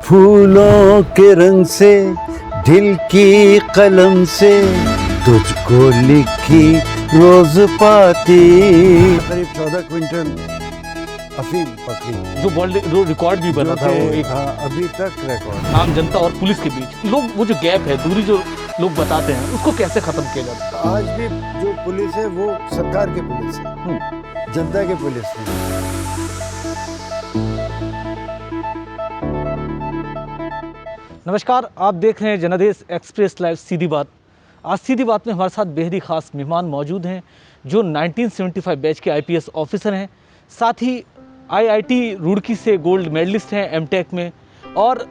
फूलों के रंग से दिल की कलम से तुझको लिखी रोज पाती। करीब 14 क्विंटल अफीम पकड़ी, जो वर्ल्ड रिकॉर्ड भी बना था वो एक अभी तक रिकॉर्ड। आम जनता और पुलिस के बीच लोग वो जो गैप है, दूरी जो लोग बताते हैं, उसको कैसे खत्म किया जाता है? आज भी जो पुलिस है वो सरकार की पुलिस है, जनता की पुलिस नहीं। नमस्कार, आप देख रहे हैं जनादेश एक्सप्रेस लाइव सीधी बात। आज सीधी बात में हमारे साथ बेहद ही खास मेहमान मौजूद हैं जो 1975 बैच के आईपीएस ऑफिसर हैं, साथ ही आईआईटी रुड़की से गोल्ड मेडलिस्ट हैं एमटेक में, और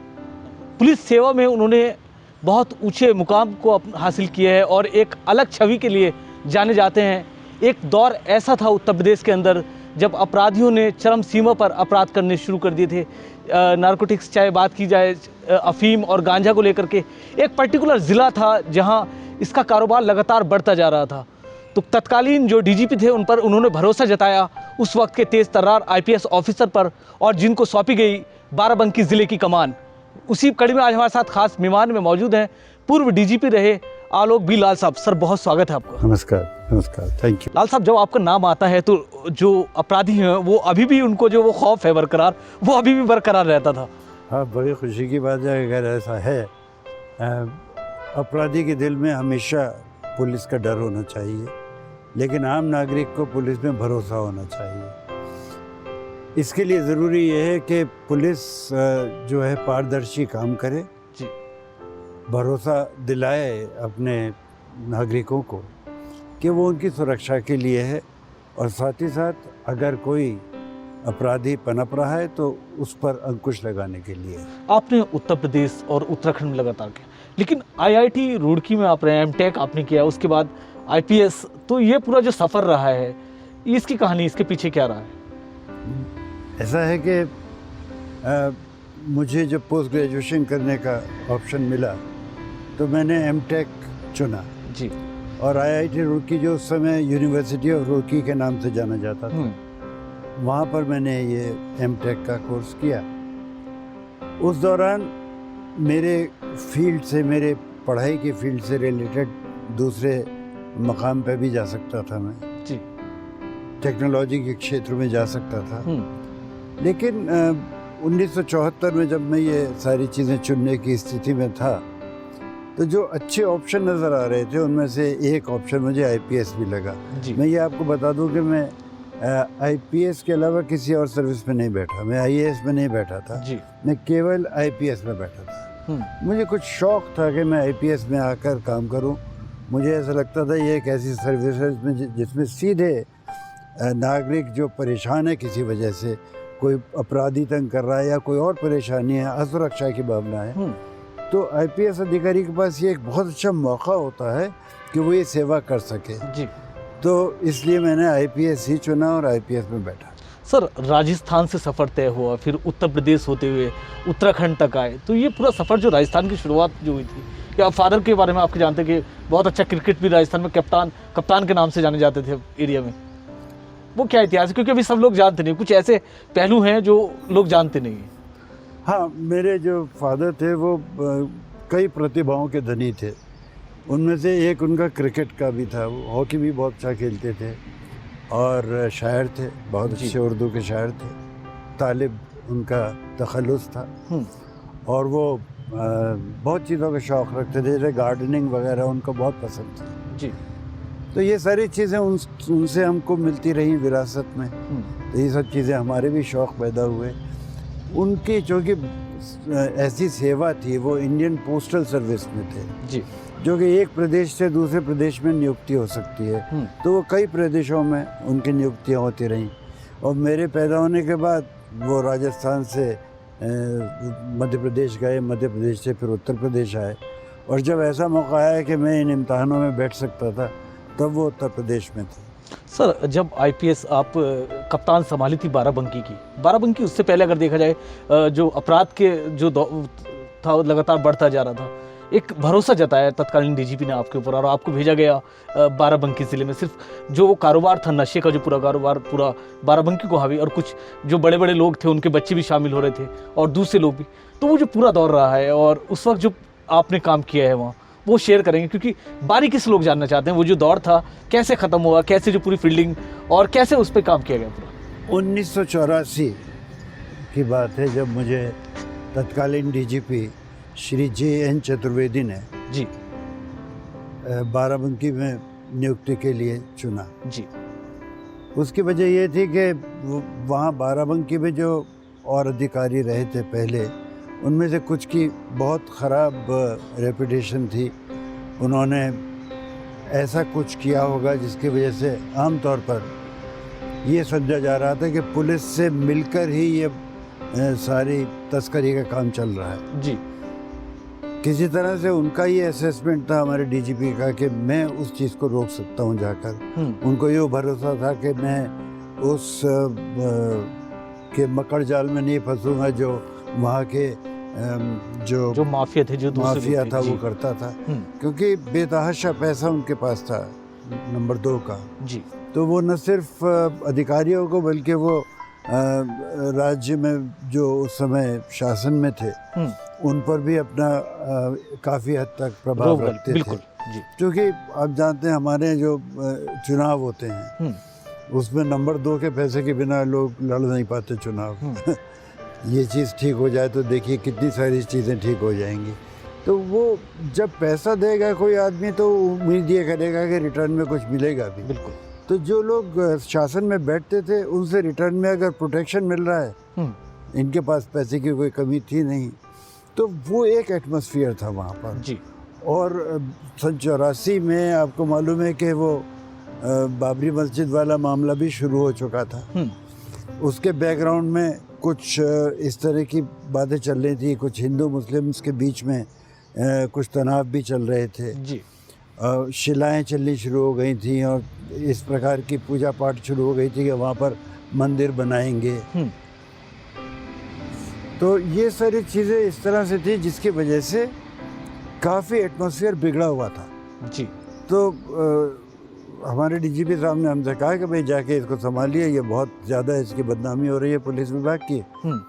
पुलिस सेवा में उन्होंने बहुत ऊंचे मुकाम को हासिल किया है और एक अलग छवि के लिए जाने जाते हैं। एक दौर ऐसा था उत्तर प्रदेश के अंदर जब अपराधियों ने चरम सीमा पर अपराध करने शुरू कर दिए थे। नारकोटिक्स चाहे बात की जाए, अफीम और गांजा को लेकर के एक पर्टिकुलर ज़िला था जहां इसका कारोबार लगातार बढ़ता जा रहा था। तो तत्कालीन जो डीजीपी थे उन पर उन्होंने भरोसा जताया उस वक्त के तेज़ तर्रार आईपीएस ऑफिसर पर, और जिनको सौंपी गई बाराबंकी ज़िले की कमान। उसी कड़ी में आज हमारे साथ खास मेहमान में मौजूद हैं पूर्व डीजीपी रहे आलोक बी लाल साहब। सर, बहुत स्वागत है आपका। नमस्कार, नमस्कार, थैंक यू। लाल साहब, जब आपका नाम आता है तो जो अपराधी हैं वो अभी भी, उनको जो वो खौफ है बरकरार, वो अभी भी बरकरार रहता था। हाँ, बड़ी खुशी की बात है अगर ऐसा है। अपराधी के दिल में हमेशा पुलिस का डर होना चाहिए, लेकिन आम नागरिक को पुलिस में भरोसा होना चाहिए। इसके लिए ज़रूरी ये है कि पुलिस जो है पारदर्शी काम करे जी, भरोसा दिलाए अपने नागरिकों को कि वो उनकी सुरक्षा के लिए है, और साथ ही साथ अगर कोई अपराधी पनप रहा है तो उस पर अंकुश लगाने के लिए। आपने उत्तर प्रदेश और उत्तराखंड में लगातार किया, लेकिन आईआईटी रुड़की में आप रहे, एमटेक आपने किया, उसके बाद आईपीएस, तो ये पूरा जो सफ़र रहा है, इसकी कहानी, इसके पीछे क्या रहा है? ऐसा है कि मुझे जब पोस्ट ग्रेजुएशन करने का ऑप्शन मिला तो मैंने एमटेक चुना जी, और आईआईटी रुड़की जो उस समय यूनिवर्सिटी ऑफ रुड़की के नाम से जाना जाता था, वहाँ पर मैंने ये एमटेक का कोर्स किया। उस दौरान मेरे फील्ड से, मेरे पढ़ाई की फील्ड से रिलेटेड दूसरे मकाम पे भी जा सकता था मैं जी, टेक्नोलॉजी के क्षेत्र में जा सकता था। लेकिन 1974 में जब मैं ये सारी चीज़ें चुनने की स्थिति में था तो जो अच्छे ऑप्शन नज़र आ रहे थे उनमें से एक ऑप्शन मुझे आईपीएस भी लगा। मैं ये आपको बता दूं कि मैं आईपीएस के अलावा किसी और सर्विस में नहीं बैठा, मैं आईएएस में नहीं बैठा था जी। मैं केवल आईपीएस में बैठा था। मुझे कुछ शौक़ था कि मैं आईपीएस में आकर काम करूं। मुझे ऐसा लगता था ये एक ऐसी सर्विस है जिसमें सीधे नागरिक जो परेशान है किसी वजह से, कोई अपराधी तंग कर रहा है या कोई और परेशानी है, असुरक्षा की भावना है, तो आईपीएस अधिकारी के पास ये एक बहुत अच्छा मौका होता है कि वो ये सेवा कर सके जी। तो इसलिए मैंने आईपीएस ही चुना और आईपीएस में बैठा। सर, राजस्थान से सफ़र तय हुआ, फिर उत्तर प्रदेश होते हुए उत्तराखंड तक आए, तो ये पूरा सफ़र जो राजस्थान की शुरुआत जो हुई थी, या फादर के बारे में आपके जानते कि बहुत अच्छा क्रिकेट भी राजस्थान में कप्तान के नाम से जाने जाते थे एरिया में, वो क्या इतिहास है? क्योंकि अभी सब लोग जानते नहीं, कुछ ऐसे पहलू हैं जो लोग जानते नहीं हैं। हाँ, मेरे जो फादर थे वो कई प्रतिभाओं के धनी थे। उनमें से एक उनका क्रिकेट का भी था, वो हॉकी भी बहुत अच्छा खेलते थे और शायर थे, बहुत अच्छे उर्दू के शायर थे। तालिब उनका तखल्लुस था और वो बहुत चीज़ों का शौक़ रखते थे, जैसे गार्डनिंग वगैरह उनको बहुत पसंद थी जी। तो ये सारी चीज़ें उनसे हमको मिलती रही विरासत में, तो ये सब चीज़ें हमारे भी शौक़ पैदा हुए। उनकी चूँकि ऐसी सेवा थी, वो इंडियन पोस्टल सर्विस में थे जी, जो कि एक प्रदेश से दूसरे प्रदेश में नियुक्ति हो सकती है, तो वो कई प्रदेशों में उनकी नियुक्तियाँ होती रहीं। और मेरे पैदा होने के बाद वो राजस्थान से मध्य प्रदेश गए, मध्य प्रदेश से फिर उत्तर प्रदेश आए, और जब ऐसा मौका आया कि मैं इन इम्तहानों में बैठ सकता था तब वो उत्तर प्रदेश में थे। सर, जब आईपीएस आप कप्तान संभाली थी बाराबंकी, उससे पहले अगर देखा जाए जो अपराध के जो था लगातार बढ़ता जा रहा था, एक भरोसा जताया तत्कालीन डीजीपी ने आपके ऊपर और आपको भेजा गया बाराबंकी ज़िले में। सिर्फ जो वो कारोबार था नशे का, जो पूरा कारोबार पूरा बाराबंकी को हावी, और कुछ जो बड़े बड़े लोग थे उनके बच्चे भी शामिल हो रहे थे और दूसरे लोग भी। तो वो जो पूरा दौर रहा है और उस वक्त जो आपने काम किया है वहाँ, वो शेयर करेंगे, क्योंकि बारीकी से लोग जानना चाहते हैं वो जो दौर था कैसे ख़त्म हुआ, कैसे जो पूरी फील्डिंग और कैसे उस पर काम किया गया पूरा। 1984 की बात है जब मुझे तत्कालीन डीजीपी श्री JN चतुर्वेदी ने जी बाराबंकी में नियुक्ति के लिए चुना। जी उसकी वजह ये थी कि वहाँ बाराबंकी में जो और अधिकारी रहे थे पहले, उनमें से कुछ की बहुत ख़राब रेपुटेशन थी। उन्होंने ऐसा कुछ किया होगा जिसकी वजह से आम तौर पर ये समझा जा रहा था कि पुलिस से मिलकर ही ये सारी तस्करी का काम चल रहा है। जी किसी तरह से उनका ये असेसमेंट था हमारे डीजीपी का कि मैं उस चीज़ को रोक सकता हूँ जाकर। उनको ये भरोसा था कि मैं उस के मकड़ जाल में नहीं फंसूंगा जो वहाँ के जो माफिया थे, जो माफिया था वो करता था, क्योंकि बेतहाशा पैसा उनके पास था नंबर 2 का। जी तो वो न सिर्फ अधिकारियों को बल्कि वो राज्य में जो उस समय शासन में थे उन पर भी अपना काफ़ी हद तक प्रभाव रखते थे। क्योंकि आप जानते हैं हमारे जो चुनाव होते हैं उसमें नंबर 2 के पैसे के बिना लोग लड़ नहीं पाते चुनाव। ये चीज़ ठीक हो जाए तो देखिए कितनी सारी चीज़ें ठीक हो जाएंगी। तो वो जब पैसा देगा कोई आदमी तो उम्मीद ये करेगा कि रिटर्न में कुछ मिलेगा भी। बिल्कुल। तो जो लोग शासन में बैठते थे उनसे रिटर्न में अगर प्रोटेक्शन मिल रहा है, इनके पास पैसे की कोई कमी थी नहीं, तो वो एक एटमॉस्फेयर था वहाँ पर। जी। और सन 84 में आपको मालूम है कि वो बाबरी मस्जिद वाला मामला भी शुरू हो चुका था। उसके बैकग्राउंड में कुछ इस तरह की बातें चल रही थी, कुछ हिंदू मुस्लिम्स के बीच में कुछ तनाव भी चल रहे थे। जी। शिलाएँ चलनी शुरू हो गई थी और इस प्रकार की पूजा पाठ शुरू हो गई थी कि वहाँ पर मंदिर बनाएंगे। तो ये सारी चीज़ें इस तरह से थी जिसकी वजह से काफ़ी एटमॉस्फेयर बिगड़ा हुआ था। जी। तो हमारे डीजीपी साहब ने हमसे कहा कि भाई जाके इसको संभालिए, ये बहुत ज़्यादा इसकी बदनामी हो रही है पुलिस विभाग की,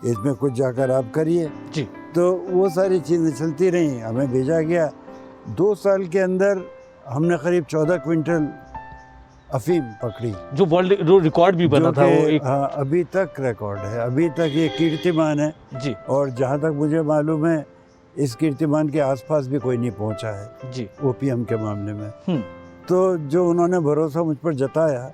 इसमें कुछ जाकर आप करिए। जी। तो वो सारी चीज़ें चलती रहीं, हमें भेजा गया। 2 साल के अंदर हमने करीब 14 क्विंटल अफीम पकड़ी, जो वर्ल्ड रिकॉर्ड भी बना था वो एक। हाँ, अभी तक रिकॉर्ड है, अभी तक ये कीर्तिमान है। जी। और जहाँ तक मुझे मालूम है इस कीर्तिमान के आसपास भी कोई नहीं पहुँचा है। जी। ओपीएम के मामले में। तो जो उन्होंने भरोसा मुझ पर जताया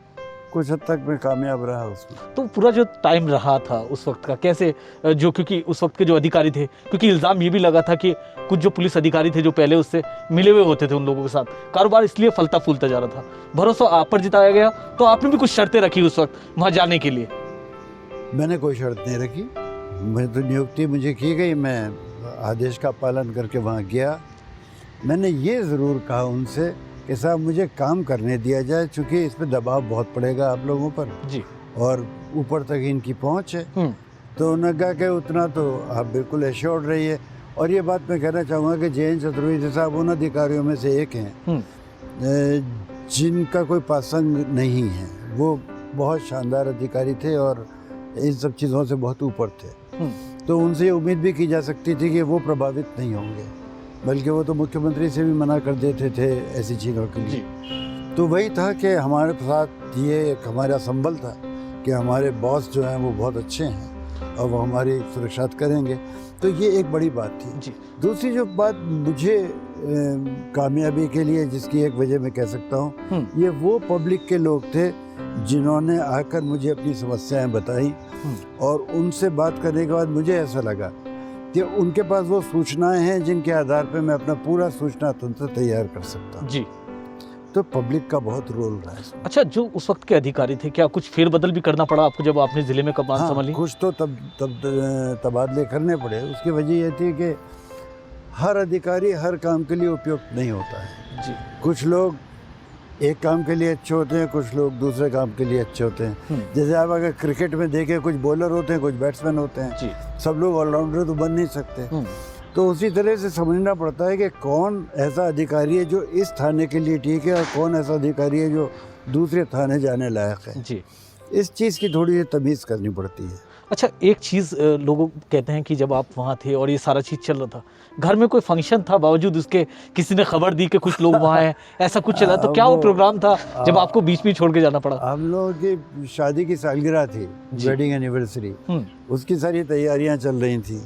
कुछ हद तक मैं कामयाब रहा उसमें। तो पूरा जो टाइम रहा था उस वक्त का कैसे, जो क्योंकि उस वक्त के जो अधिकारी थे, क्योंकि इल्ज़ाम ये भी लगा था कि कुछ जो पुलिस अधिकारी थे जो पहले उससे मिले हुए होते थे, उन लोगों के साथ कारोबार इसलिए फलता फूलता जा रहा था। भरोसा आप पर जताया गया, तो आपने भी कुछ शर्तें रखी उस वक्त वहाँ जाने के लिए? मैंने कोई शर्त नहीं रखी, मैं तो नियुक्ति मुझे की गई, मैं आदेश का पालन करके वहाँ गया। मैंने ये ज़रूर कहा उनसे कि साहब मुझे काम करने दिया जाए, चूँकि इस पर दबाव बहुत पड़ेगा आप लोगों पर। जी। और ऊपर तक इनकी पहुँच है। तो उन्होंने कहा कि उतना तो आप बिल्कुल एश्योर्ड रहिए। और ये बात मैं कहना चाहूँगा कि JN चतुर्वेदी साहब उन अधिकारियों में से एक हैं जिनका कोई पासंग नहीं है। वो बहुत शानदार अधिकारी थे और इन सब चीज़ों से बहुत ऊपर थे। तो उनसे ये उम्मीद भी की जा सकती थी कि वो प्रभावित नहीं होंगे, बल्कि वो तो मुख्यमंत्री से भी मना कर देते थे ऐसी चीज़ों के लिए। तो वही था कि हमारे साथ ये एक हमारा संबल था कि हमारे बॉस जो हैं वो बहुत अच्छे हैं और वो हमारी सुरक्षा करेंगे। तो ये एक बड़ी बात थी। जी। दूसरी जो बात मुझे कामयाबी के लिए जिसकी एक वजह मैं कह सकता हूँ, ये वो पब्लिक के लोग थे जिन्होंने आकर मुझे अपनी समस्याएं बताई और उनसे बात करने के बाद मुझे ऐसा लगा कि उनके पास वो सूचनाएं हैं जिनके आधार पर मैं अपना पूरा सूचना तंत्र तैयार कर सकता हूँ। जी। तो पब्लिक का बहुत रोल रहा है इसमें। अच्छा, जो उस वक्त के अधिकारी थे, क्या कुछ फेरबदल भी करना पड़ा आपको जब आपने ज़िले में कमान संभाली? कुछ तो तबादले करने पड़े। उसकी वजह ये थी कि हर अधिकारी हर काम के लिए उपयुक्त नहीं होता है। जी। कुछ लोग एक काम के लिए अच्छे होते हैं, कुछ लोग दूसरे काम के लिए अच्छे होते हैं। जैसे आप अगर क्रिकेट में देखें, कुछ बॉलर होते हैं, कुछ बैट्समैन होते हैं। जी। सब लोग ऑलराउंडर तो बन नहीं सकते। तो उसी तरह से समझना पड़ता है कि कौन ऐसा अधिकारी है जो इस थाने के लिए ठीक है और कौन ऐसा अधिकारी है जो दूसरे थाने जाने लायक है। जी। इस चीज़ की थोड़ी सी तमीज़ करनी पड़ती है। अच्छा, एक चीज़ लोग कहते हैं कि जब आप वहाँ थे और ये सारा चीज़ चल रहा था, घर में कोई फंक्शन था, बावजूद उसके किसी ने खबर दी कि कुछ लोग वहाँ हैं, ऐसा कुछ चला, तो क्या वो प्रोग्राम था जब आपको बीच में छोड़ के जाना पड़ा? हम लोगों की शादी की सालगिरह थी, वेडिंग एनिवर्सरी, उसकी सारी तैयारियां चल रही थी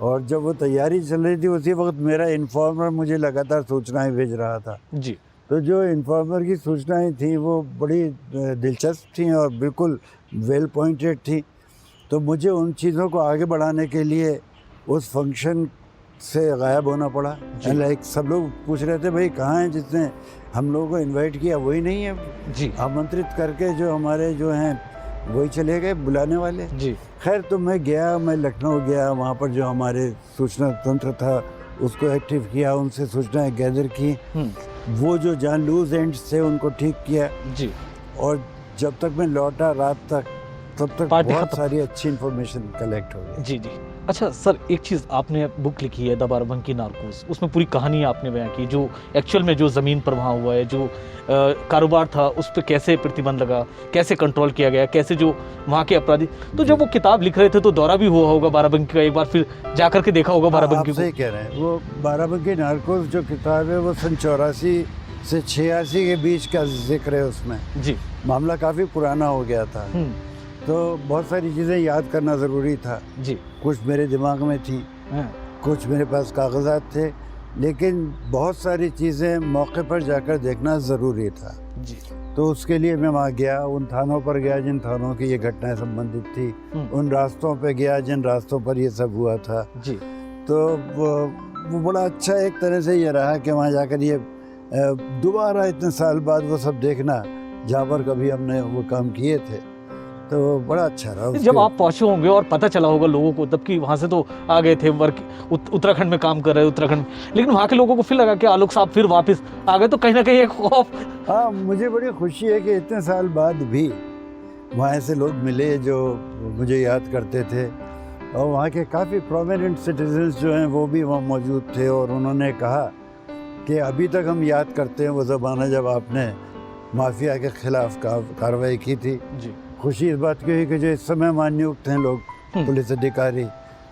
और जब वो तैयारी चल रही थी उसी वक्त मेरा इन्फॉर्मर मुझे लगातार सूचनाएं भेज रहा था। जी। तो जो इन्फॉर्मर की सूचनाएं थी वो बड़ी दिलचस्प थी और बिल्कुल वेल पॉइंटेड थी। तो मुझे उन चीज़ों को आगे बढ़ाने के लिए उस फंक्शन से गायब होना पड़ा। लाइक सब लोग पूछ रहे थे भाई कहाँ हैं जिसने हम लोगों को इनवाइट किया, वही नहीं है जी। आमंत्रित करके जो हमारे जो हैं वही चले गए बुलाने वाले। जी। खैर तो मैं गया, मैं लखनऊ गया, वहाँ पर जो हमारे सूचना तंत्र था उसको एक्टिव किया, उनसे सूचनाएं गैदर की, वो जो जहाँ लूज एंड्स थे उनको ठीक किया। जी। और जब तक मैं लौटा रात तक, तब तक बहुत सारी अच्छी इन्फॉर्मेशन कलेक्ट हो गई। जी जी। अच्छा सर, एक चीज़ आपने बुक लिखी है द बाराबंकी नार्कोस, उसमें पूरी कहानी आपने बयां की, जो एक्चुअल में जो ज़मीन पर वहाँ हुआ है, जो कारोबार था उस पर कैसे प्रतिबंध लगा, कैसे कंट्रोल किया गया, कैसे जो वहाँ के अपराधी, तो जब वो किताब लिख रहे थे तो दौरा भी हुआ होगा बाराबंकी का, एक बार फिर जा करके देखा होगा बाराबंकी को। सही कह रहे हैं। वो बाराबंकी नार्कोस जो किताब है वो सन 84 से 86 के बीच का जिक्र है उसमें। जी। मामला काफ़ी पुराना हो गया था, तो बहुत सारी चीज़ें याद करना ज़रूरी था। जी। कुछ मेरे दिमाग में थी, कुछ मेरे पास कागजात थे, लेकिन बहुत सारी चीज़ें मौके पर जाकर देखना ज़रूरी था। जी। तो उसके लिए मैं वहाँ गया, उन थानों पर गया जिन थानों की ये घटनाएं संबंधित थी, उन रास्तों पे गया जिन रास्तों पर ये सब हुआ था। जी। तो वो बड़ा अच्छा एक तरह से ये रहा कि वहाँ जाकर ये दोबारा इतने साल बाद वो सब देखना जहाँ पर कभी हमने वो काम किए थे, तो बड़ा अच्छा रहा। जब आप पहुंचे होंगे और पता चला होगा लोगों को, तब कि वहाँ से तो आ गए थे वर्क, उत्तराखंड में काम कर रहे उत्तराखंड, लेकिन वहाँ के लोगों को फिर लगा कि आलोक साहब फिर वापस आ गए, तो कहीं ना कहीं एक खौफ। हाँ, मुझे बड़ी खुशी है कि इतने साल बाद भी वहाँ ऐसे लोग मिले जो मुझे याद करते थे, और वहाँ के काफ़ी प्रोमिनेंट सिटीजन्स जो हैं वो भी वहाँ मौजूद थे, और उन्होंने कहा कि अभी तक हम याद करते हैं वो ज़माना जब आपने माफिया के खिलाफ कार्रवाई की थी। जी। खुशी इस बात की हुई कि जो इस समय मानयुक्त हैं लोग, पुलिस अधिकारी,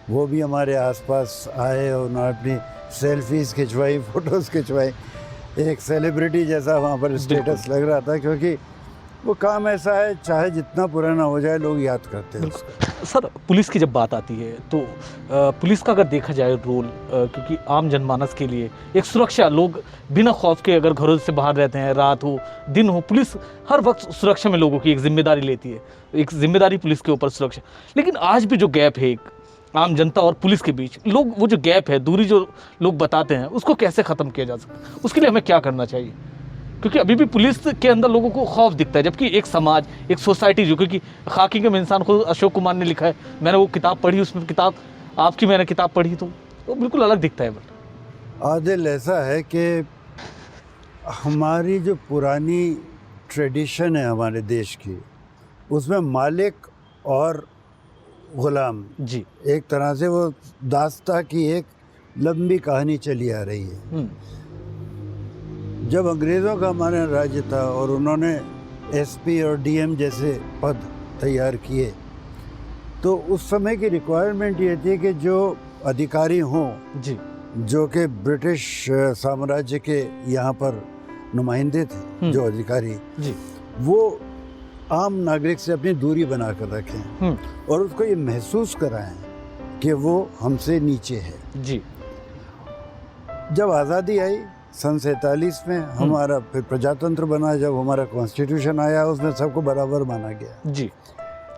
वो भी हमारे आसपास आए और उन्होंने अपनी सेल्फीज खिंचवाई, फ़ोटोज़ खिंचवाई। एक सेलिब्रिटी जैसा वहाँ पर स्टेटस लग रहा था, क्योंकि वो काम ऐसा है चाहे जितना पुराना हो जाए लोग याद करते हैं उसको। सर, पुलिस की जब बात आती है तो पुलिस का अगर देखा जाए रोल, क्योंकि आम जनमानस के लिए एक सुरक्षा, लोग बिना खौफ के अगर घरों से बाहर रहते हैं, रात हो दिन हो, पुलिस हर वक्त सुरक्षा में लोगों की एक जिम्मेदारी लेती है, एक जिम्मेदारी पुलिस के ऊपर सुरक्षा। लेकिन आज भी जो गैप है एक आम जनता और पुलिस के बीच, लोग वो जो गैप है, दूरी जो लोग बताते हैं, उसको कैसे ख़त्म किया जा सकता है, उसके लिए हमें क्या करना चाहिए? क्योंकि अभी भी पुलिस के अंदर लोगों को खौफ दिखता है, जबकि एक समाज, एक सोसाइटी जो, क्योंकि खाकी के इंसान को अशोक कुमार ने लिखा है, मैंने वो किताब पढ़ी, उसमें किताब आपकी मैंने किताब पढ़ी, तो वो बिल्कुल अलग दिखता है। बट आदिल, ऐसा है कि हमारी जो पुरानी ट्रेडिशन है हमारे देश की, उसमें मालिक और गुलाम, जी, एक तरह से वो दास्ता की एक लंबी कहानी चली आ रही है। जब अंग्रेज़ों का हमारा राज्य था और उन्होंने एसपी और डीएम जैसे पद तैयार किए, तो उस समय की रिक्वायरमेंट ये थी कि जो अधिकारी हों, जी, जो कि ब्रिटिश साम्राज्य के यहाँ पर नुमाइंदे थे, जो अधिकारी, जी, वो आम नागरिक से अपनी दूरी बना कर रखें और उसको ये महसूस कराएं कि वो हमसे नीचे है। जी। जब आज़ादी आई सन 47 में, हमारा फिर प्रजातंत्र बना, जब हमारा कॉन्स्टिट्यूशन आया उसमें सबको बराबर माना गया। जी।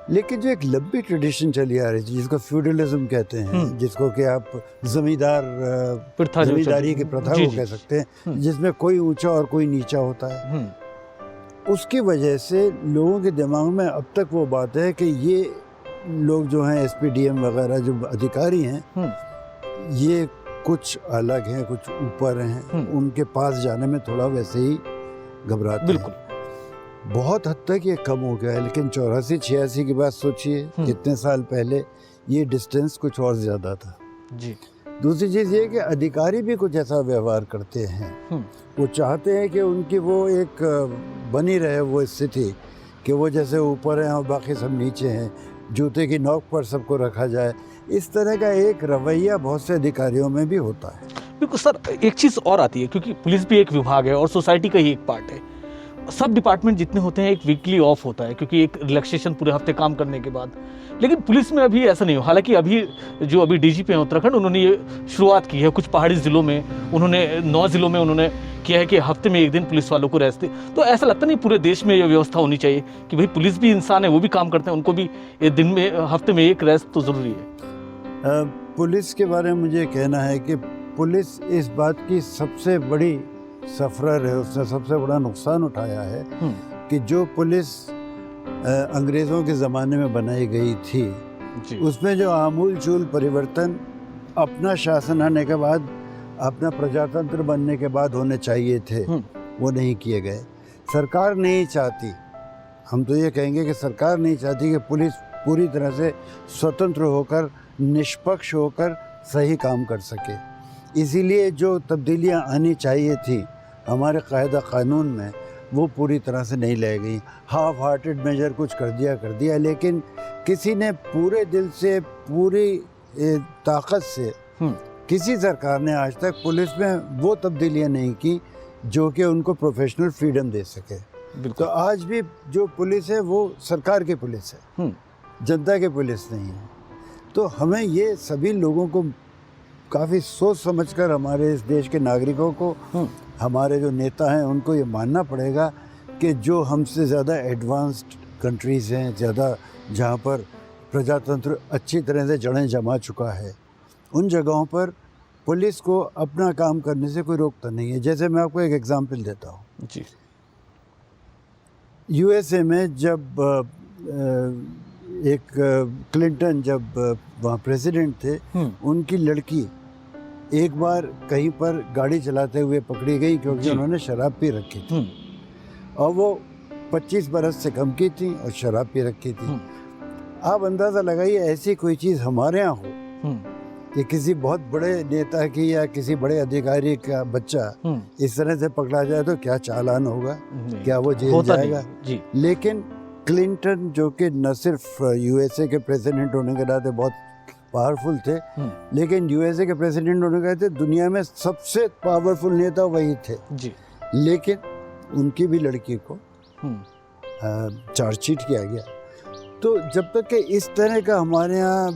लेकिन जो एक लंबी ट्रेडिशन चली आ रही थी, जिसको फ्यूडलिज्म कहते हैं, जिसको कि आप जमींदारी की प्रथा को कह सकते हैं, जिसमें कोई ऊंचा और कोई नीचा होता है, उसकी वजह से लोगों के दिमाग में अब तक वो बात है कि ये लोग जो हैं एसपीडीएम वगैरह जो अधिकारी हैं, ये कुछ अलग हैं, कुछ ऊपर हैं, उनके पास जाने में थोड़ा वैसे ही घबराते हैं। बिल्कुल। बहुत हद तक ये कम हो गया है, लेकिन 84-86 की बात सोचिए, कितने साल पहले ये डिस्टेंस कुछ और ज़्यादा था। जी। दूसरी चीज़ ये कि अधिकारी भी कुछ ऐसा व्यवहार करते हैं। वो चाहते हैं कि उनकी वो एक बनी रहे वो स्थिति कि वो जैसे ऊपर हैं और बाकी सब नीचे हैं, जूते की नोक पर सबको रखा जाए। इस तरह का एक रवैया बहुत से अधिकारियों में भी होता है। बिल्कुल सर, एक चीज़ और आती है, क्योंकि पुलिस भी एक विभाग है और सोसाइटी का ही एक पार्ट है। सब डिपार्टमेंट जितने होते हैं एक वीकली ऑफ होता है, क्योंकि एक रिलैक्सेशन पूरे हफ्ते काम करने के बाद। लेकिन पुलिस में अभी ऐसा नहीं हो। हालांकि अभी जो अभी डीजीपी हैं उत्तराखंड, उन्होंने ये शुरुआत की है। कुछ पहाड़ी ज़िलों में उन्होंने 9 ज़िलों में उन्होंने किया है कि हफ्ते में एक दिन पुलिस वालों को रेस्ट दे। तो ऐसा लगता नहीं पूरे देश में ये व्यवस्था होनी चाहिए कि भाई पुलिस भी इंसान है, वो भी काम करते हैं, उनको भी दिन में हफ्ते में एक रेस्ट तो ज़रूरी है। पुलिस के बारे में मुझे कहना है कि पुलिस इस बात की सबसे बड़ी सफरर है, उसने सबसे बड़ा नुकसान उठाया है कि जो पुलिस अंग्रेज़ों के ज़माने में बनाई गई थी उसमें जो आमूल चूल परिवर्तन अपना शासन आने के बाद, अपना प्रजातंत्र बनने के बाद होने चाहिए थे, वो नहीं किए गए। सरकार नहीं चाहती, हम तो ये कहेंगे कि सरकार नहीं चाहती कि पुलिस पूरी तरह से स्वतंत्र होकर, निष्पक्ष होकर सही काम कर सके। इसीलिए जो तब्दीलियां आनी चाहिए थी हमारे कायदा कानून में, वो पूरी तरह से नहीं लाई गई। हाफ हार्टेड मेजर कुछ कर दिया, लेकिन किसी ने पूरे दिल से, पूरी ताकत से किसी सरकार ने आज तक पुलिस में वो तब्दीलियां नहीं की जो कि उनको प्रोफेशनल फ्रीडम दे सके। तो आज भी जो पुलिस है वो सरकार की पुलिस है, जनता की पुलिस नहीं है। तो हमें ये सभी लोगों को काफ़ी सोच समझकर, हमारे इस देश के नागरिकों को, हमारे जो नेता हैं उनको ये मानना पड़ेगा कि जो हमसे ज़्यादा एडवांस्ड कंट्रीज़ हैं, ज़्यादा जहाँ पर प्रजातंत्र अच्छी तरह से जड़ें जमा चुका है, उन जगहों पर पुलिस को अपना काम करने से कोई रोकता नहीं है। जैसे मैं आपको एक एग्जांपल देता हूँ जी। यूएसए में जब एक क्लिंटन जब वहाँ प्रेसिडेंट थे, उनकी लड़की एक बार कहीं पर गाड़ी चलाते हुए पकड़ी गई क्योंकि उन्होंने शराब पी रखी थी और वो 25 बरस से कम की थी और शराब पी रखी थी। आप अंदाज़ा लगाइए ऐसी कोई चीज़ हमारे यहाँ हो कि किसी बहुत बड़े नेता की या किसी बड़े अधिकारी का बच्चा इस तरह से पकड़ा जाए तो क्या चालान होगा, क्या वो जेल जाएगा। लेकिन क्लिंटन जो कि न सिर्फ यूएसए के प्रेसिडेंट होने के नाते बहुत पावरफुल थे, लेकिन यूएसए के प्रेसिडेंट होने के नाते दुनिया में सबसे पावरफुल नेता वही थे जी। लेकिन उनकी भी लड़की को चार्जशीट किया गया। तो जब तक कि इस तरह का हमारे यहाँ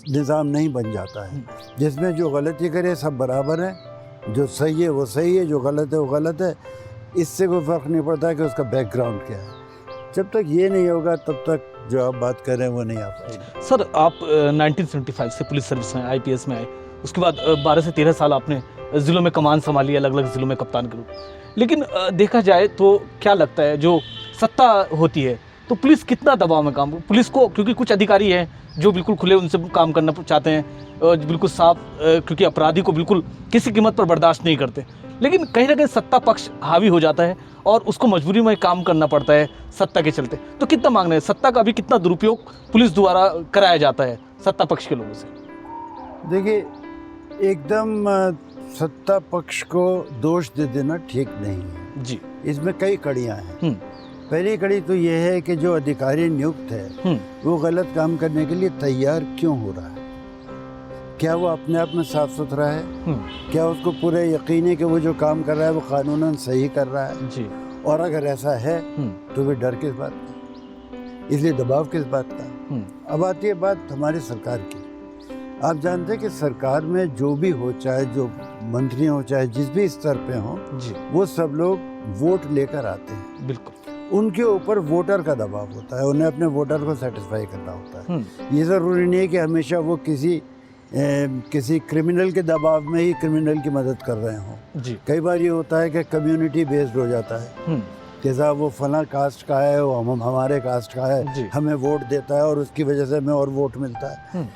निज़ाम नहीं बन जाता है जिसमें जो गलती करे सब बराबर है, जो सही है वो सही है, जो गलत है वो गलत है, इससे कोई फ़र्क नहीं पड़ता कि उसका बैकग्राउंड क्या है, जब तक ये नहीं होगा तब तक जो आप बात कर रहे हैं वो नहीं आ पाएगी। सर, आप 1975 से पुलिस सर्विस में आईपीएस में आए, उसके बाद 12 से 13 साल आपने ज़िलों में कमान संभाली, अलग अलग ज़िलों में कप्तान के रूप। लेकिन देखा जाए तो क्या लगता है, जो सत्ता होती है तो पुलिस कितना दबाव में काम, पुलिस को, क्योंकि कुछ अधिकारी हैं जो बिल्कुल खुले उनसे काम करना चाहते हैं, बिल्कुल साफ, क्योंकि अपराधी को बिल्कुल किसी कीमत पर बर्दाश्त नहीं करते, लेकिन कहीं ना कहीं सत्ता पक्ष हावी हो जाता है और उसको मजबूरी में काम करना पड़ता है सत्ता के चलते। तो कितना मांगना है, सत्ता का भी कितना दुरुपयोग पुलिस द्वारा कराया जाता है सत्ता पक्ष के लोगों से? देखिए, एकदम सत्ता पक्ष को दोष दे देना ठीक नहीं है जी। इसमें कई कड़ियाँ हैं। पहली कड़ी तो ये है कि जो अधिकारी नियुक्त है वो गलत काम करने के लिए तैयार क्यों हो रहा है। क्या वो अपने आप में साफ सुथरा है? क्या उसको पूरा यकीन है कि वो जो काम कर रहा है वो कानूनन सही कर रहा है जी? और अगर ऐसा है तो फिर डर किस बात का, इसलिए दबाव किस बात का। अब आती है बात हमारी सरकार की। आप जानते हैं कि सरकार में जो भी हो, चाहे जो मंत्री हो, चाहे जिस भी स्तर पे हो, वो सब लोग वोट लेकर आते हैं। बिल्कुल, उनके ऊपर वोटर का दबाव होता है, उन्हें अपने वोटर को सेटिस्फाई करना होता है। ये ज़रूरी नहीं है कि हमेशा वो किसी क्रिमिनल के दबाव में ही क्रिमिनल की मदद कर रहे हों जी। कई बार ये होता है कि कम्युनिटी बेस्ड हो जाता है कि साहब वो फला कास्ट का है, वो हमारे कास्ट का है, हमें वोट देता है और उसकी वजह से हमें और वोट मिलता है।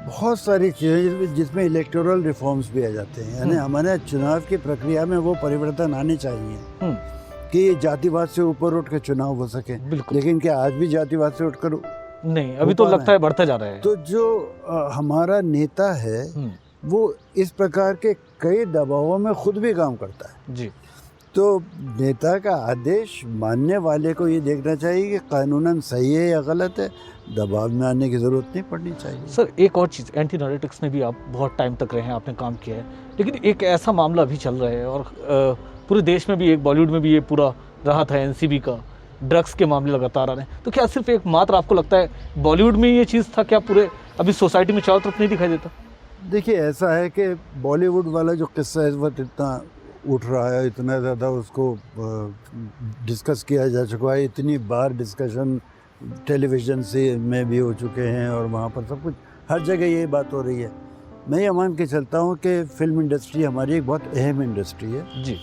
बहुत सारी चीज़ें जिसमें इलेक्टोरल रिफॉर्म्स भी आ जाते हैं, यानी हमारे चुनाव की प्रक्रिया में वो परिवर्तन आने चाहिए कि जातिवाद से ऊपर उठ के चुनाव हो सके। लेकिन क्या आज भी जातिवाद से उठकर नहीं, अभी तो लगता है बढ़ता जा रहा है। तो जो हमारा नेता है वो इस प्रकार के कई दबावों में खुद भी काम करता है। जी। तो नेता का आदेश मानने वाले को ये देखना चाहिए कि कानूनन सही है या गलत है, दबाव में आने की ज़रूरत नहीं पड़नी चाहिए। सर एक और चीज़, एंटी नारकोटिक्स में भी आप बहुत टाइम तक रहे हैं, आपने काम किया है, लेकिन एक ऐसा मामला अभी चल रहा है और पूरे देश में भी, एक बॉलीवुड में भी ये पूरा रहा था, एनसीबी का, ड्रग्स के मामले लगातार आ रहे हैं। तो क्या सिर्फ एक मात्र आपको लगता है बॉलीवुड में ये चीज़ था, क्या पूरे अभी सोसाइटी में चारों तरफ नहीं दिखाई देता? देखिए, ऐसा है कि बॉलीवुड वाला जो किस्सा इस वक्त इतना उठ रहा है, इतना ज़्यादा उसको डिस्कस किया जा चुका है, इतनी बार डिस्कशन टेलीविज़न से में भी हो चुके हैं और वहाँ पर सब कुछ हर जगह यही बात हो रही है। मैं ये मान के चलता हूँ कि फ़िल्म इंडस्ट्री हमारी एक बहुत अहम इंडस्ट्री है जी।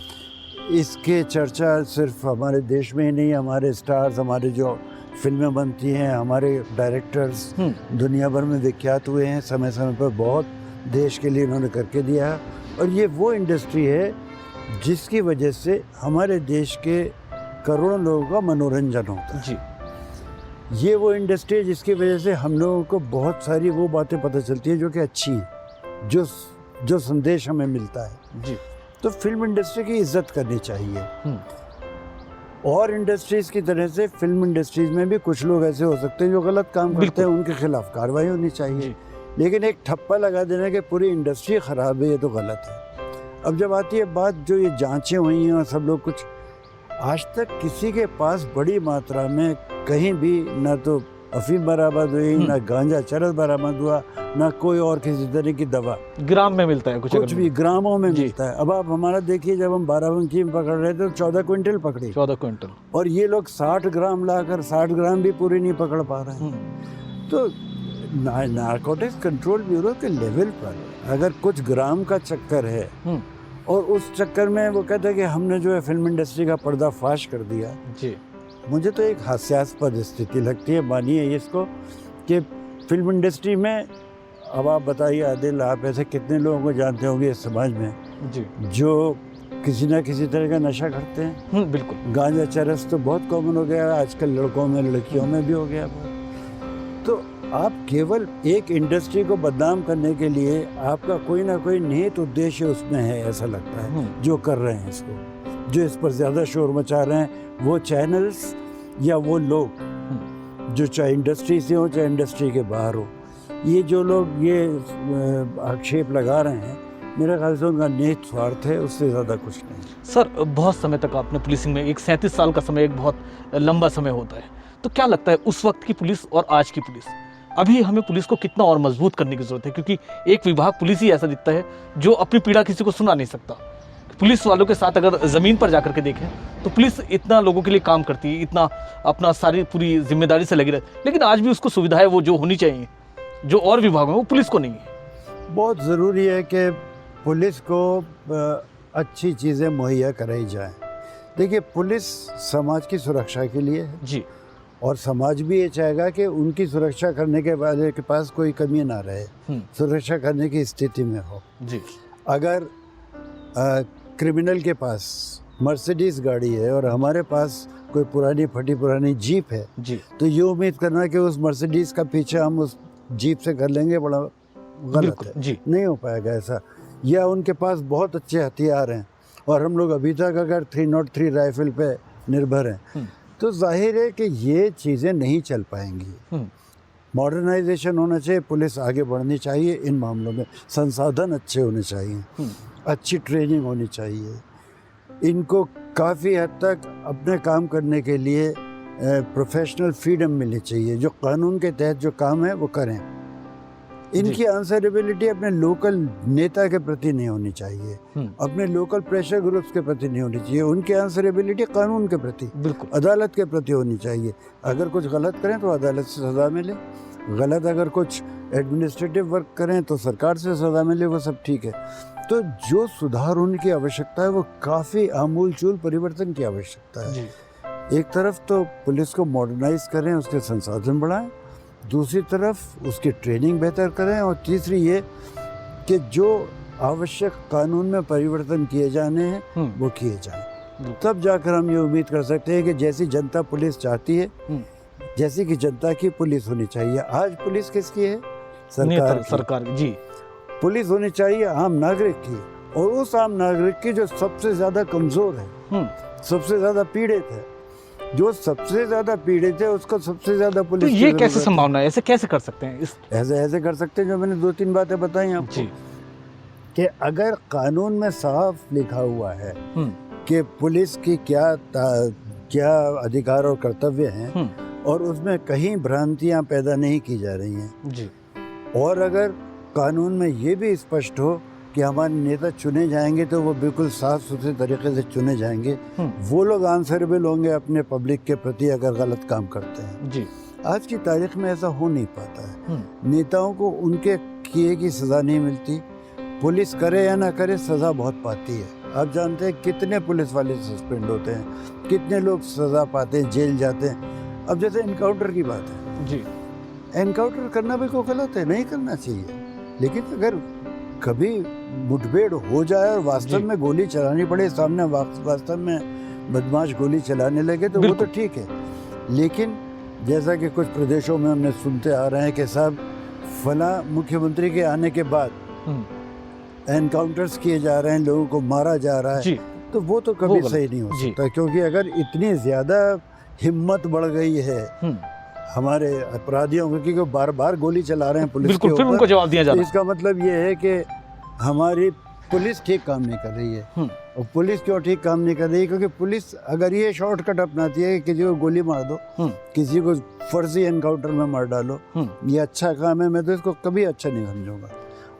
इसके चर्चा सिर्फ हमारे देश में ही नहीं, हमारे स्टार्स, हमारे जो फिल्में बनती हैं, हमारे डायरेक्टर्स दुनिया भर में विख्यात हुए हैं, समय समय पर बहुत देश के लिए उन्होंने करके दिया है। और ये वो इंडस्ट्री है जिसकी वजह से हमारे देश के करोड़ों लोगों का मनोरंजन होता है। जी। ये वो इंडस्ट्री है जिसकी वजह से हम लोगों को बहुत सारी वो बातें पता चलती हैं जो कि अच्छी हैं, जो संदेश हमें मिलता है। जी। तो फिल्म इंडस्ट्री की इज्जत करनी चाहिए। और इंडस्ट्रीज़ की तरह से फिल्म इंडस्ट्रीज़ में भी कुछ लोग ऐसे हो सकते हैं जो गलत काम करते हैं, उनके खिलाफ कार्रवाई होनी चाहिए। लेकिन एक ठप्पा लगा देना कि पूरी इंडस्ट्री ख़राब है, ये तो गलत है। अब जब आती है बात जो ये जांचें हुई हैं और सब लोग कुछ, आज तक किसी के पास बड़ी मात्रा में कहीं भी ना तो अफीम बरामद हुई, ना गांजा चरस बरामद हुआ, ना कोई और किसी तरह की दवा। ग्राम में मिलता है कुछ भी ग्रामों में मिलता है। अब आप हमारा देखिए, जब हम बाराबंकी में पकड़ रहे थे तो 14 क्विंटल पकड़ी, 14 क्विंटल, और ये लोग 60 ग्राम लाकर 60 ग्राम भी पूरी नहीं पकड़ पा रहे हैं। तो नारकोटिक्स कंट्रोल ब्यूरो के लेवल पर अगर कुछ ग्राम का चक्कर है और उस चक्कर में वो कहते हैं कि हमने जो है फिल्म इंडस्ट्री का पर्दाफाश कर दिया जी, मुझे तो एक हास्यास्पद स्थिति लगती है। मानिए इसको कि फिल्म इंडस्ट्री में, अब आप बताइए आदिल, आप ऐसे कितने लोगों को जानते होंगे इस समाज में जी जो किसी ना किसी तरह का नशा करते हैं। बिल्कुल। गांजा चरस तो बहुत कॉमन हो गया है आजकल, लड़कों में लड़कियों में भी हो गया बहुत। तो आप केवल एक इंडस्ट्री को बदनाम करने के लिए आपका कोई ना कोई निहित उद्देश्य उसमें है, ऐसा लगता है जो कर रहे हैं इसको, जो इस पर ज़्यादा शोर मचा रहे हैं, वो चैनल्स या वो लोग जो चाहे इंडस्ट्री से हो चाहे इंडस्ट्री के बाहर हो। ये जो लोग ये आक्षेप लगा रहे हैं, मेरे ख्याल से उनका निहित स्वार्थ है, उससे ज़्यादा कुछ नहीं। सर, बहुत समय तक आपने पुलिसिंग में, एक 37 साल का समय एक बहुत लंबा समय होता है, तो क्या लगता है उस वक्त की पुलिस और आज की पुलिस, अभी हमें पुलिस को कितना और मजबूत करने की जरूरत है? क्योंकि एक विभाग पुलिस ही ऐसा दिखता है जो अपनी पीड़ा किसी को सुना नहीं सकता। पुलिस वालों के साथ अगर ज़मीन पर जाकर के देखें तो पुलिस इतना लोगों के लिए काम करती है, इतना अपना सारी पूरी जिम्मेदारी से लगी रहती है, लेकिन आज भी उसको सुविधाएं वो जो होनी चाहिए जो और विभागों में, वो पुलिस को नहीं है। बहुत ज़रूरी है कि पुलिस को अच्छी चीज़ें मुहैया कराई जाएं। देखिए, पुलिस समाज की सुरक्षा के लिए है जी, और समाज भी ये चाहेगा कि उनकी सुरक्षा करने के वाले के पास कोई कमी ना रहे, सुरक्षा करने की स्थिति में हो जी। अगर क्रिमिनल के पास मर्सिडीज गाड़ी है और हमारे पास कोई पुरानी फटी पुरानी जीप है जी, तो ये उम्मीद करना कि उस मर्सिडीज का पीछे हम उस जीप से कर लेंगे, बड़ा गलत है जी, नहीं हो पाएगा ऐसा। या उनके पास बहुत अच्छे हथियार हैं और हम लोग अभी तक अगर 303 राइफल पे निर्भर हैं, तो जाहिर है कि ये चीज़ें नहीं चल पाएंगी। मॉडर्नाइजेशन होना चाहिए, पुलिस आगे बढ़नी चाहिए इन मामलों में, संसाधन अच्छे होने चाहिए, अच्छी ट्रेनिंग होनी चाहिए, इनको काफ़ी हद तक अपने काम करने के लिए प्रोफेशनल फ्रीडम मिलनी चाहिए, जो कानून के तहत जो काम है वो करें। इनकी आंसरेबिलिटी अपने लोकल नेता के प्रति नहीं होनी चाहिए, अपने लोकल प्रेशर ग्रुप्स के प्रति नहीं होनी चाहिए, उनकी आंसरेबिलिटी कानून के प्रति, अदालत के प्रति होनी चाहिए। अगर कुछ गलत करें तो अदालत से सज़ा मिले, गलत अगर कुछ एडमिनिस्ट्रेटिव वर्क करें तो सरकार से सज़ा मिले, वो सब ठीक है। तो जो सुधार होने की आवश्यकता है वो काफ़ी आमूलचूल परिवर्तन की आवश्यकता है। एक तरफ तो पुलिस को मॉडर्नाइज करें, उसके संसाधन बढ़ाएं, दूसरी तरफ उसकी ट्रेनिंग बेहतर करें, और तीसरी ये कि जो आवश्यक कानून में परिवर्तन किए जाने हैं वो किए जाएं। तब जाकर हम ये उम्मीद कर सकते हैं कि जैसी जनता पुलिस चाहती है, जैसी कि जनता की पुलिस होनी चाहिए। आज पुलिस किसकी है? सरकार की जी। पुलिस होनी चाहिए आम नागरिक की, और उस आम नागरिक की जो सबसे ज़्यादा कमज़ोर है, सबसे ज़्यादा पीड़ित है। जो सबसे ज़्यादा पीड़ित है उसको सबसे ज़्यादा तो पुलिस की ये ज़रूरत कैसे है। संभावना है, ऐसे कैसे कर सकते हैं इस ऐसे कर सकते हैं जो मैंने 2-3 बातें बताई आपको, जी कि अगर कानून में साफ लिखा हुआ है कि पुलिस की क्या अधिकार और कर्तव्य हैं, और उसमें कहीं भ्रांतियां पैदा नहीं की जा रही हैं, जी और अगर कानून में ये भी स्पष्ट हो कि हमारे नेता चुने जाएंगे तो वो बिल्कुल साफ सुथरे तरीके से चुने जाएंगे, वो लोग आंसरेबल होंगे अपने पब्लिक के प्रति अगर गलत काम करते हैं। जी आज की तारीख में ऐसा हो नहीं पाता है। नेताओं को उनके किए की सज़ा नहीं मिलती, पुलिस करे या ना करे सज़ा बहुत पाती है। आप जानते हैं कितने पुलिस वाले सस्पेंड होते हैं, कितने लोग सज़ा पाते हैं, जेल जाते हैं। अब जैसे इनकाउंटर की बात है, जी एनकाउंटर करना भी कोई गलत है, नहीं करना चाहिए, लेकिन अगर कभी मुठभेड़ हो जाए और वास्तव में गोली चलानी पड़े, सामने वास्तव में बदमाश गोली चलाने लगे, तो वो तो ठीक है। लेकिन जैसा कि कुछ प्रदेशों में हमने सुनते आ रहे हैं कि साहब फला मुख्यमंत्री के आने के बाद एनकाउंटर्स किए जा रहे हैं, लोगों को मारा जा रहा है, तो वो तो कभी सही नहीं हो सकता, क्योंकि अगर इतनी ज़्यादा हिम्मत बढ़ गई है हमारे अपराधियों को, क्योंकि बार बार गोली चला रहे हैं पुलिस के ऊपर, उनको जवाब दिया जाता है। इसका मतलब ये है कि हमारी पुलिस ठीक काम नहीं कर रही है। और पुलिस क्यों ठीक काम नहीं कर रही है? क्योंकि पुलिस अगर ये शॉर्टकट अपनाती है कि किसी को गोली मार दो, किसी को फर्जी एनकाउंटर में मार डालो, ये अच्छा काम है, मैं तो इसको कभी अच्छा नहीं समझूंगा।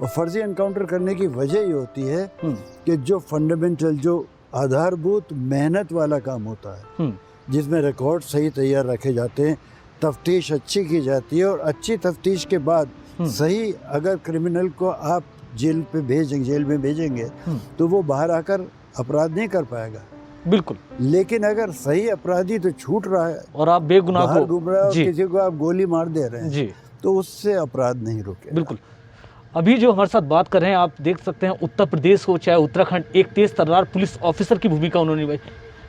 और फर्जी एनकाउंटर करने की वजह ये होती है कि जो फंडामेंटल, जो आधारभूत मेहनत वाला काम होता है, जिसमें रिकॉर्ड सही तैयार रखे जाते हैं, तफ्तीश अच्छी की जाती है, और अच्छी तफ्तीश के बाद सही अगर क्रिमिनल को आप जेल में भेजेंगे तो वो बाहर आकर अपराध नहीं कर पाएगा। बिल्कुल। लेकिन अगर सही अपराधी तो छूट रहा है और आप बेगुनाह को घूम रहा है और किसी को आप गोली मार दे रहे हैं जी, तो उससे अपराध नहीं रुकेगा। बिल्कुल। अभी जो हमारे साथ बात कर रहे हैं, आप देख सकते हैं उत्तर प्रदेश हो चाहे उत्तराखंड, एक तेज तर्रार पुलिस ऑफिसर की भूमिका उन्होंने निभाई।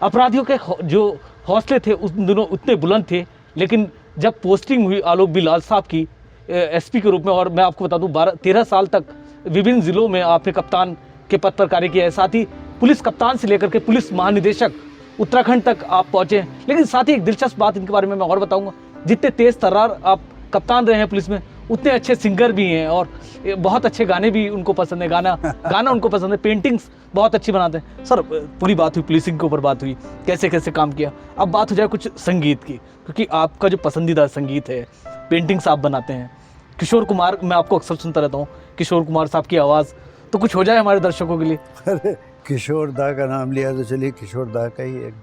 अपराधियों के जो हौसले थे उस दिनों उतने बुलंद थे, लेकिन जब पोस्टिंग हुई आलोक बिलाल साहब की एसपी के रूप में, और मैं आपको बता दूं 12-13 साल तक विभिन्न जिलों में आपने कप्तान के पद पर कार्य किया है, साथ ही पुलिस कप्तान से लेकर के पुलिस महानिदेशक उत्तराखंड तक आप पहुंचे। लेकिन साथ ही एक दिलचस्प बात इनके बारे में मैं और बताऊंगा, जितने तेज तर्रार आप कप्तान रहे हैं पुलिस में, उतने अच्छे सिंगर भी हैं और बहुत अच्छे गाने भी उनको पसंद है, गाना उनको पसंद है, पेंटिंग्स बहुत अच्छी बनाते हैं। सर, पूरी बात हुई पुलिसिंग के ऊपर, बात हुई कैसे कैसे काम किया, अब बात हो जाए कुछ संगीत की, क्योंकि आपका जो पसंदीदा संगीत है, पेंटिंग्स आप बनाते हैं। किशोर कुमार, मैं आपको अक्सर सुनता रहता हूँ, किशोर कुमार साहब की आवाज़, तो कुछ हो जाए हमारे दर्शकों के लिए। अरे किशोर दा का नाम लिया तो चलिए किशोर दा का ही एक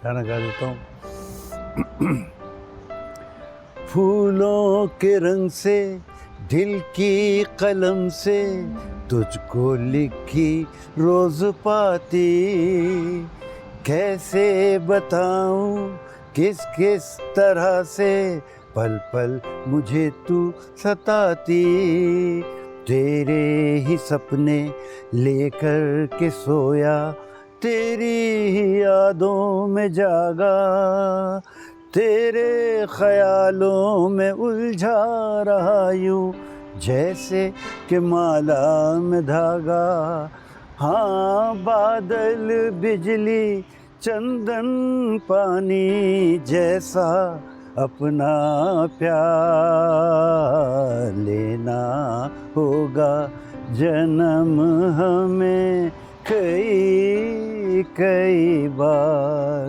गाना गा देता हूँ। फूलों के रंग से, दिल की कलम से, तुझको लिखी रोज पाती, कैसे बताऊं किस किस तरह से, पल पल मुझे तू सताती, तेरे ही सपने लेकर के सोया, तेरी ही यादों में जागा, तेरे ख्यालों में उलझा रहा यूं जैसे कि माला में धागा। हाँ, बादल बिजली चंदन पानी जैसा अपना प्यार लेना होगा, जन्म हमें कई कई बार।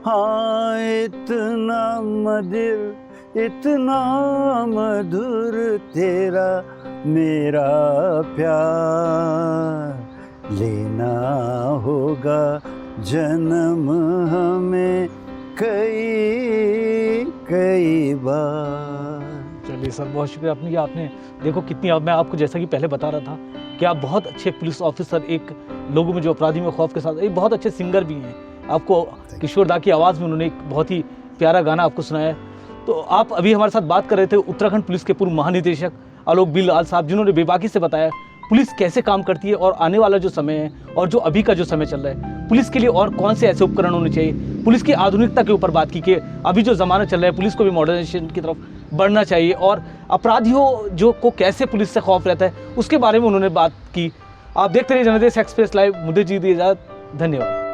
हाँ, इतना मधुर तेरा मेरा प्यार लेना होगा, जन्म हमें कई बार। चलिए सर, बहुत शुक्रिया आपने देखो कितनी, अब मैं आपको जैसा कि पहले बता रहा था कि आप बहुत अच्छे पुलिस ऑफिसर, एक लोगों में जो अपराधी में खौफ के साथ, एक बहुत अच्छे सिंगर भी हैं। आपको किशोर दा की आवाज़ में उन्होंने एक बहुत ही प्यारा गाना आपको सुनाया। तो आप अभी हमारे साथ बात कर रहे थे उत्तराखंड पुलिस के पूर्व महानिदेशक आलोक बिलाल साहब, जिन्होंने बेबाकी से बताया पुलिस कैसे काम करती है और आने वाला जो समय है और जो अभी का जो समय चल रहा है, पुलिस के लिए और कौन से ऐसे उपकरण होने चाहिए, पुलिस की आधुनिकता के ऊपर बात की कि अभी जो ज़माना चल रहा है पुलिस को भी मॉडर्नाइजेशन की तरफ बढ़ना चाहिए और अपराधियों जो को कैसे पुलिस से खौफ रहता है उसके बारे में उन्होंने बात की। आप देखते रहिए जनदेश एक्सप्रेस लाइव। मुझे जी दी इजाज़त। धन्यवाद।